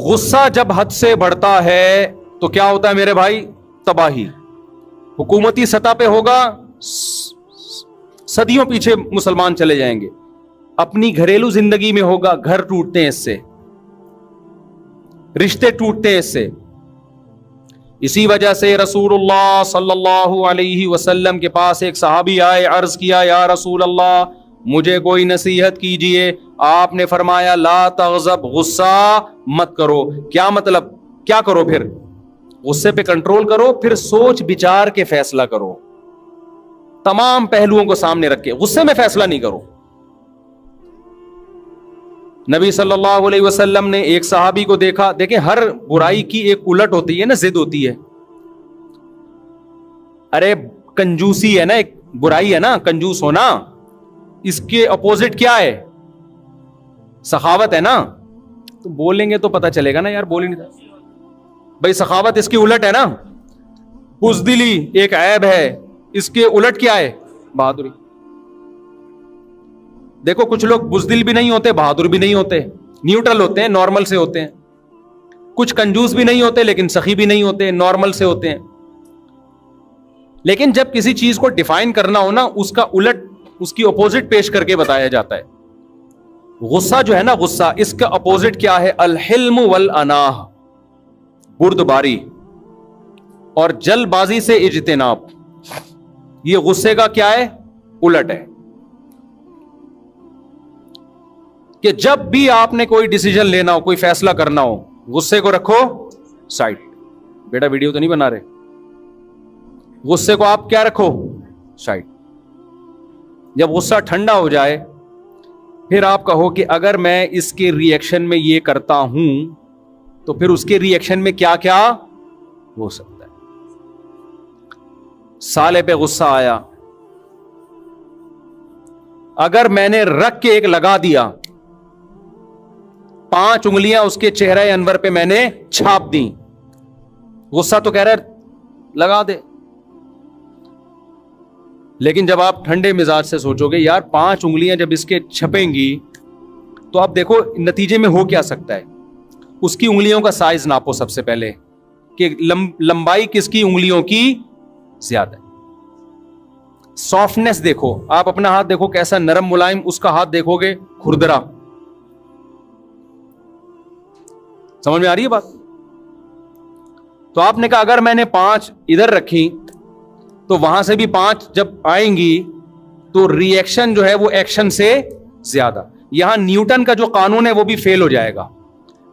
غصہ جب حد سے بڑھتا ہے تو کیا ہوتا ہے میرے بھائی؟ تباہی. حکومتی سطح پہ ہوگا، صدیوں پیچھے مسلمان چلے جائیں گے. اپنی گھریلو زندگی میں ہوگا، گھر ٹوٹتے ہیں اس سے، رشتے ٹوٹتے ہیں اس سے. اسی وجہ سے رسول اللہ صلی اللہ علیہ وسلم کے پاس ایک صحابی آئے، عرض کیا یا رسول اللہ مجھے کوئی نصیحت کیجئے. آپ نے فرمایا لا تغضب، غصہ مت کرو. کیا مطلب؟ کیا کرو پھر؟ غصے پہ کنٹرول کرو، پھر سوچ بچار کے فیصلہ کرو، تمام پہلوؤں کو سامنے رکھ کے. غصے میں فیصلہ نہیں کرو. نبی صلی اللہ علیہ وسلم نے ایک صحابی کو دیکھا. دیکھیں ہر برائی کی ایک الٹ ہوتی ہے نا، ضد ہوتی ہے. ارے کنجوسی ہے نا، ایک برائی ہے نا کنجوس ہونا، اس کے اپوزٹ کیا ہے؟ سخاوت ہے نا. تو بولیں گے تو پتہ چلے گا نا یار، بولیں گے بھائی سخاوت اس کی الٹ ہے نا. بزدلی ایک عیب ہے، اس کے الٹ کیا ہے؟ بہادری. دیکھو کچھ لوگ بزدل بھی نہیں ہوتے، بہادر بھی نہیں ہوتے، نیوٹرل ہوتے ہیں، نارمل سے ہوتے ہیں. کچھ کنجوس بھی نہیں ہوتے لیکن سخی بھی نہیں ہوتے، نارمل سے ہوتے ہیں. لیکن جب کسی چیز کو ڈیفائن کرنا ہو نا، اس کا الٹ، اس کی اپوزٹ پیش کر کے بتایا جاتا ہے. غصہ جو ہے نا، غصہ، اس کا اپوزٹ کیا ہے؟ الحلم والاناہ، بردباری اور جلد بازی سے اجتناب. یہ غصے کا کیا ہے؟ الٹ ہے. کہ جب بھی آپ نے کوئی ڈیسیجن لینا ہو، کوئی فیصلہ کرنا ہو، غصے کو رکھو سائڈ. بیٹا ویڈیو تو نہیں بنا رہے؟ غصے کو آپ کیا رکھو؟ سائڈ. جب غصہ ٹھنڈا ہو جائے پھر آپ کہو کہ اگر میں اس کے ری ایکشن میں یہ کرتا ہوں تو پھر اس کے ری ایکشن میں کیا کیا ہو سکتا ہے. سالے پہ غصہ آیا، اگر میں نے رکھ کے ایک لگا دیا، 5 انگلیاں اس کے چہرے انور پہ میں نے چھاپ دی، غصہ تو کہہ رہا ہے لگا دے. لیکن جب آپ ٹھنڈے مزاج سے سوچو گے یار 5 انگلیاں جب اس کے چھپیں گی تو آپ دیکھو نتیجے میں ہو کیا سکتا ہے. اس کی انگلیوں کا سائز ناپو سب سے پہلے کہ لمبائی کس کی انگلیوں کی زیادہ ہے. سافٹنس دیکھو، آپ اپنا ہاتھ دیکھو کیسا نرم ملائم، اس کا ہاتھ دیکھو گے کھردرا. سمجھ میں آ رہی ہے بات؟ تو آپ نے کہا اگر میں نے 5 ادھر رکھی تو وہاں سے بھی 5 جب آئیں گی تو ری ایکشن جو ہے وہ ایکشن سے زیادہ. یہاں نیوٹن کا جو قانون ہے وہ بھی فیل ہو جائے گا.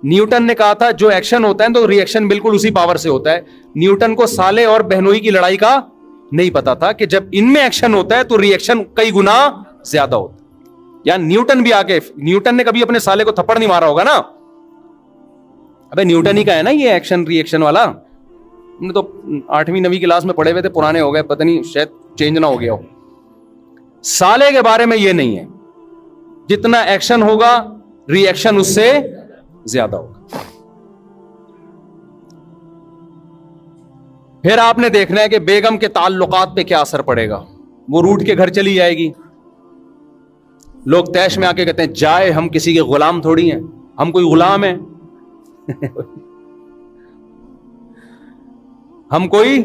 نیوٹن نے کہا تھا جو ایکشن ہوتا ہے تو ری ایکشن بالکل اسی پاور سے ہوتا ہے. نیوٹن کو سالے اور بہنوئی کی لڑائی کا نہیں پتا تھا کہ جب ان میں ایکشن ہوتا ہے تو ری ایکشن کئی گنا زیادہ ہوتا ہے. یا نیوٹن بھی آگے، نیوٹن نے کبھی اپنے سالے کو تھپڑ نہیں مارا ہوگا نا. ابے نیوٹن ہی کا ہے نا یہ ایکشن ری ایکشن والا. ہم نے تو 8ویں 9ویں کلاس میں پڑھے ہوئے تھے، پرانے ہو گئے، پتہ نہیں شاید چینج نہ ہو گیا ہو. سالے کے بارے میں یہ نہیں ہے، جتنا ایکشن ہوگا ری ایکشن اس سے زیادہ ہوگا. پھر آپ نے دیکھنا ہے کہ بیگم کے تعلقات پہ کیا اثر پڑے گا. وہ روٹ کے گھر چلی جائے گی. لوگ تیش میں آ کے کہتے ہیں جائے، ہم کسی کے غلام تھوڑی ہیں، ہم کوئی غلام ہیں ہم کوئی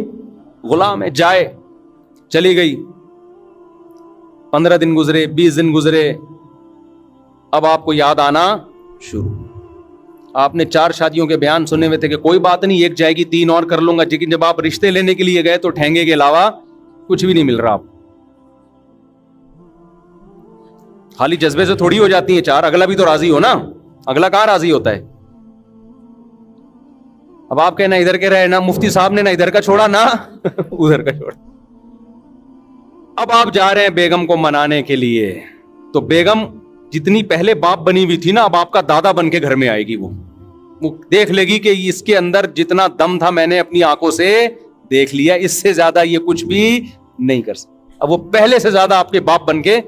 غلام ہے. جائے، چلی گئی، 15 دن گزرے، 20 دن گزرے، اب آپ کو یاد آنا شروع. آپ نے 4 شادیوں کے بیان سنے ہوئے تھے کہ کوئی بات نہیں ایک جائے گی 3 اور کر لوں گا. لیکن جب آپ رشتے لینے کے لیے گئے تو ٹھینگے کے علاوہ کچھ بھی نہیں مل رہا. آپ خالی جذبے سے تھوڑی ہو جاتی ہیں 4، اگلا بھی تو راضی ہو نا. اگلا کہاں راضی ہوتا ہے؟ اب آپ کہنا ادھر کے رہے نا، مفتی صاحب نے نہ ادھر کا چھوڑا نہ ادھر کا چھوڑا. اب آپ جا رہے ہیں بیگم کو منانے کے لیے، تو بیگم جتنی پہلے باپ بنی ہوئی تھی نا، اب آپ کا دادا بن کے گھر میں آئے گی. وہ دیکھ لے گی کہ اس کے اندر جتنا دم تھا میں نے اپنی آنکھوں سے دیکھ لیا، اس سے زیادہ یہ کچھ بھی نہیں کر سکتا. اب وہ پہلے سے زیادہ آپ کے باپ بن کے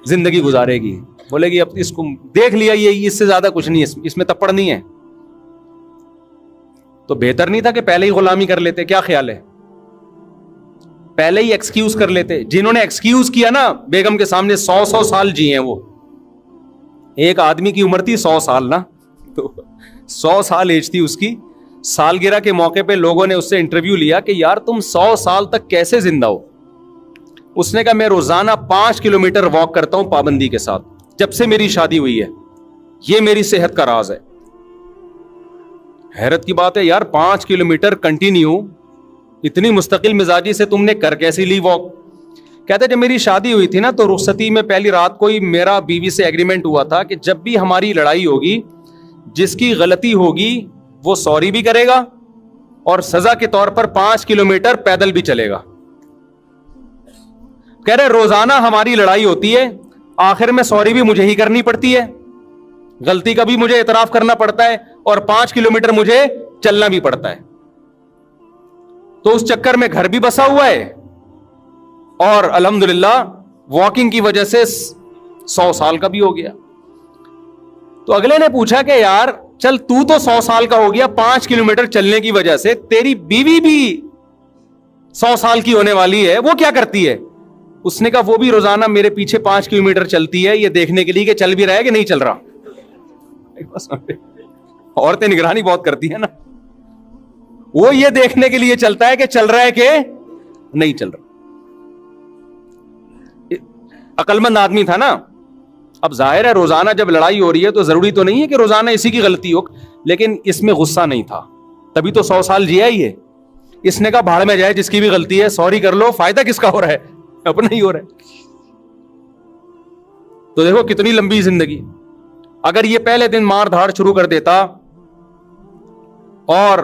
زندگی گزارے گی. بولے گی اب اس کو دیکھ لیا، یہ اس سے زیادہ کچھ نہیں ہے، اس میں تپڑ نہیں ہے. تو بہتر نہیں تھا کہ پہلے ہی غلامی کر لیتے؟ کیا خیال ہے؟ پہلے ہی ایکسکیوز کر لیتے. جنہوں نے ایکسکیوز کیا نا بیگم کے سامنے، 100 سال جی ہیں وہ. ایک آدمی کی عمر تھی 100 سال نا. تو 100 سال ایج تھی اس کی. سالگرہ کے موقع پہ لوگوں نے اس سے انٹرویو لیا کہ یار تم 100 سال تک کیسے زندہ ہو. اس نے کہا میں روزانہ 5 کلومیٹر واک کرتا ہوں پابندی کے ساتھ, جب سے میری شادی ہوئی ہے, یہ میری صحت کا راز ہے. حیرت کی بات ہے یار, 5 کلومیٹر کنٹینیو اتنی مستقل مزاجی سے تم نے کر کیسی لی واک؟ کہتے جب میری شادی ہوئی تھی نا تو رخصتی میں پہلی رات کو ہی میرا بیوی سے ایگریمنٹ ہوا تھا کہ جب بھی ہماری لڑائی ہوگی, جس کی غلطی ہوگی وہ سوری بھی کرے گا اور سزا کے طور پر 5 کلومیٹر پیدل بھی چلے گا. کہہ رہے روزانہ ہماری لڑائی ہوتی ہے, آخر میں سوری بھی مجھے ہی کرنی پڑتی ہے, غلطی کا بھی مجھے اعتراف کرنا پڑتا ہے اور 5 کلومیٹر مجھے چلنا بھی پڑتا ہے. تو اس چکر میں گھر بھی بسا ہوا ہے اور الحمدللہ واکنگ کی وجہ سے 100 سال کا بھی ہو گیا. تو اگلے نے پوچھا کہ یار چل تو 100 سال کا ہو گیا 5 کلومیٹر چلنے کی وجہ سے, تیری بیوی بھی 100 سال کی ہونے والی ہے, وہ کیا کرتی ہے؟ اس نے کہا وہ بھی روزانہ میرے پیچھے 5 کلومیٹر چلتی ہے, یہ دیکھنے کے لیے کہ چل بھی رہا ہے کہ نہیں چل رہا. عورتیں نگرانی بہت کرتی ہیں نا, وہ یہ دیکھنے کے لیے چلتا ہے کہ چل رہا ہے کہ نہیں چل رہا. عقل مند آدمی تھا نا. اب ظاہر ہے روزانہ جب لڑائی ہو رہی ہے تو ضروری تو نہیں ہے کہ روزانہ اسی کی غلطی ہو, لیکن اس میں غصہ نہیں تھا, تبھی تو 100 سال جیا ہی ہے. اس نے کہا بھاڑ میں جائے جس کی بھی غلطی ہے, سوری کر لو, فائدہ کس کا ہو رہا ہے؟ اپنا ہی ہو رہا ہے. تو دیکھو کتنی لمبی زندگی. اگر یہ پہلے دن مار دھاڑ شروع کر دیتا اور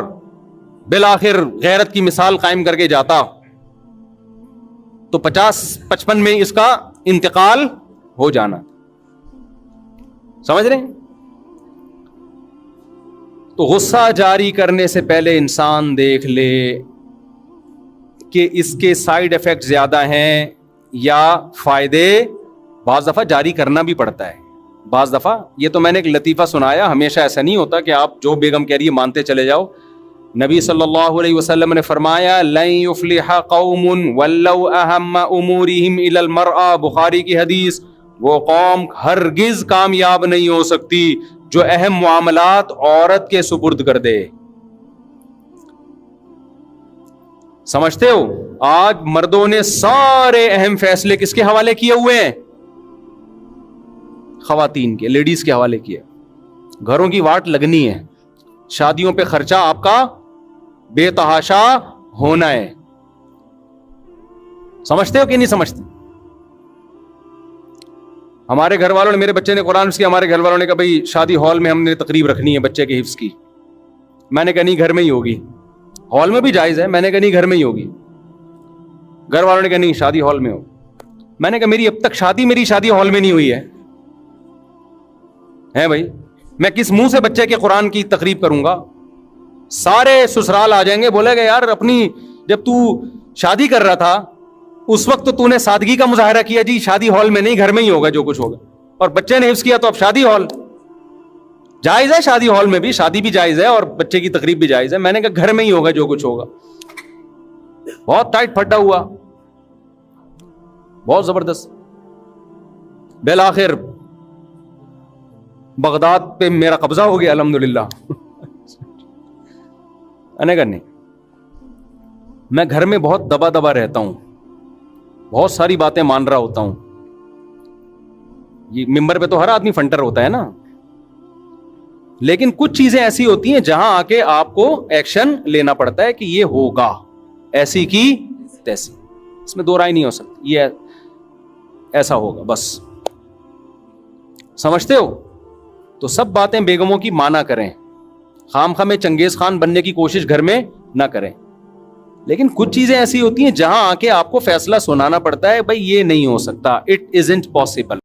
بالآخر غیرت کی مثال قائم کر کے جاتا تو 50-55 میں اس کا انتقال ہو جانا. سمجھ رہے ہیں؟ تو غصہ جاری کرنے سے پہلے انسان دیکھ لے کہ اس کے سائیڈ ایفیکٹ زیادہ ہیں یا فائدے. بعض دفعہ جاری کرنا بھی پڑتا ہے, بعض دفعہ. یہ تو میں نے ایک لطیفہ سنایا, ہمیشہ ایسا نہیں ہوتا کہ آپ جو بیگم کہہ رہی ہے مانتے چلے جاؤ. نبی صلی اللہ علیہ وسلم نے فرمایا لن یفلح قوم ولو اہم امورہم الی المرأة, بخاری کی حدیث, وہ قوم ہرگز کامیاب نہیں ہو سکتی جو اہم معاملات عورت کے سپرد کر دے. سمجھتے ہو آج مردوں نے سارے اہم فیصلے کس کے حوالے کیے ہوئے ہیں؟ خواتین کے, لیڈیز کے حوالے کیے. گھروں کی واٹ لگنی ہے, شادیوں پہ خرچہ آپ کا بے تحاشا ہونا ہے. سمجھتے ہو کہ نہیں سمجھتے؟ ہمارے گھر والوں نے, میرے بچے نے قرآن کی, ہمارے گھر والوں نے کہا بھائی شادی ہال میں ہم نے تقریب رکھنی ہے بچے کے حفظ کی. میں نے کہا نہیں گھر میں ہی ہوگی. ہال میں بھی جائز ہے, میں نے کہا نہیں گھر میں ہی ہوگی. گھر والوں نے کہا نہیں شادی ہال میں ہو. میں نے کہا میری اب تک میری شادی ہال میں نہیں ہوئی ہے بھائی, میں کس منہ سے بچے کے قرآن کی تقریب کروں گا؟ سارے سسرال آ جائیں گے, بولے گا یار اپنی جب تو شادی کر رہا تھا اس وقت تو نے سادگی کا مظاہرہ کیا, جی شادی ہال میں نہیں گھر میں ہی ہوگا جو کچھ ہوگا, اور بچے نے حفظ کیا تو اب شادی ہال. جائز ہے شادی ہال میں بھی, شادی بھی جائز ہے اور بچے کی تقریب بھی جائز ہے. میں نے کہا گھر میں ہی ہوگا جو کچھ ہوگا. بہت ٹائٹ پھٹا ہوا, بہت زبردست. بالآخر بغداد پہ میرا قبضہ ہو گیا الحمدللہ. نہیں, میں گھر میں بہت دبا دبا رہتا ہوں, بہت ساری باتیں مان رہا ہوتا ہوں. یہ ممبر پہ تو ہر آدمی فنٹر ہوتا ہے نا, لیکن کچھ چیزیں ایسی ہوتی ہیں جہاں آ کے آپ کو ایکشن لینا پڑتا ہے کہ یہ ہوگا, ایسی کی تیسی, اس میں دو رائے نہیں ہو سکتی, یہ ایسا ہوگا بس. سمجھتے ہو؟ تو سب باتیں بیگموں کی مانا کریں, خام خواہ میں چنگیز خان بننے کی کوشش گھر میں نہ کریں, لیکن کچھ چیزیں ایسی ہوتی ہیں جہاں آ کے آپ کو فیصلہ سنانا پڑتا ہے, بھائی یہ نہیں ہو سکتا, اٹ ازنٹ پاسبل.